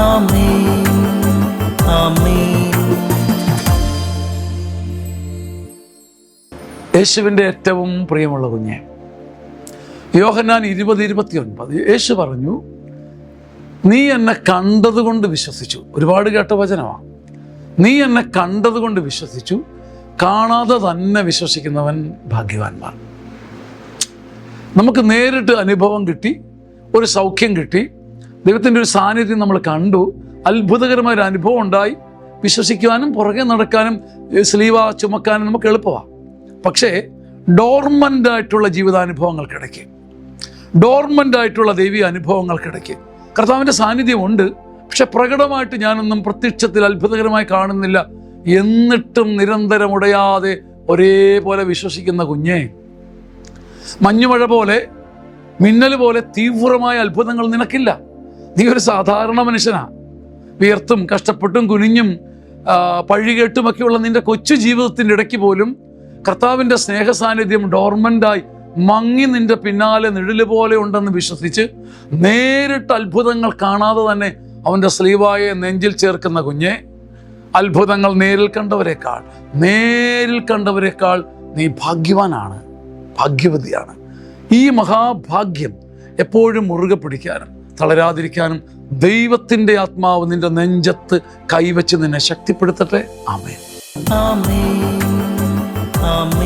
ആമേൻ, ആമേൻ. യേശുവിൻ്റെ ഏറ്റവും പ്രിയമുള്ള കുഞ്ഞെ, യോഹന്നാൻ 20:29 യേശു പറഞ്ഞു, നീ എന്നെ കണ്ടതുകൊണ്ട് വിശ്വസിച്ചു. ഒരുപാട് കേട്ട വചനമാണ്. നീ എന്നെ കണ്ടതുകൊണ്ട് വിശ്വസിച്ചു, കാണാതെ തന്നെ വിശ്വസിക്കുന്നവൻ ഭാഗ്യവാന്മാർ. നമുക്ക് നേരിട്ട് അനുഭവം കിട്ടി, ഒരു സൗഖ്യം കിട്ടി, ദൈവത്തിൻ്റെ ഒരു സാന്നിധ്യം നമ്മൾ കണ്ടു, അത്ഭുതകരമായൊരു അനുഭവം ഉണ്ടായി. വിശ്വസിക്കുവാനും പുറകെ നടക്കാനും സ്ലീവ ചുമക്കാനും നമുക്ക് എളുപ്പമാണ്. പക്ഷേ ഡോർമൻ്റായിട്ടുള്ള ജീവിതാനുഭവങ്ങൾക്കിടയ്ക്ക്, ഡോർമൻ്റായിട്ടുള്ള ദൈവിക അനുഭവങ്ങൾക്കിടയ്ക്ക് കർത്താവിൻ്റെ സാന്നിധ്യമുണ്ട്. പക്ഷെ പ്രകടമായിട്ട് ഞാനൊന്നും പ്രത്യക്ഷത്തിൽ അത്ഭുതകരമായി കാണുന്നില്ല. എന്നിട്ടും നിരന്തരം ഉടയാതെ ഒരേപോലെ വിശ്വസിക്കുന്ന കുഞ്ഞെ, മഞ്ഞുമഴ പോലെ, മിന്നൽ പോലെ തീവ്രമായ അത്ഭുതങ്ങൾ നിനക്കില്ല. നീ ഒരു സാധാരണ മനുഷ്യനാ. വിയർത്തും കഷ്ടപ്പെട്ടും കുനിഞ്ഞും പഴികേട്ടുമൊക്കെയുള്ള നിന്റെ കൊച്ചു ജീവിതത്തിൻ്റെ ഇടയ്ക്ക് പോലും കർത്താവിൻ്റെ സ്നേഹ സാന്നിധ്യം ഡോർമൻ്റായി മങ്ങി നിന്റെ പിന്നാലെ നിഴല് പോലെ ഉണ്ടെന്ന് വിശ്വസിച്ച് നേരിട്ട് അത്ഭുതങ്ങൾ കാണാതെ തന്നെ അവൻ്റെ സ്ലീവായെ നെഞ്ചിൽ ചേർക്കുന്ന കുഞ്ഞെ, അത്ഭുതങ്ങൾ നേരിൽ കണ്ടവരെക്കാൾ നീ ഭാഗ്യവാനാണ്, ഭാഗ്യവതിയാണ്. ഈ മഹാഭാഗ്യം എപ്പോഴും മുറുകെ പിടിക്കാനും തളരാതിരിക്കാനും ദൈവത്തിൻ്റെ ആത്മാവ് നിന്റെ നെഞ്ചത്ത് കൈവച്ച് നിന്നെ ശക്തിപ്പെടുത്തട്ടെ. ആമേൻ, ആമേൻ, ആമേൻ.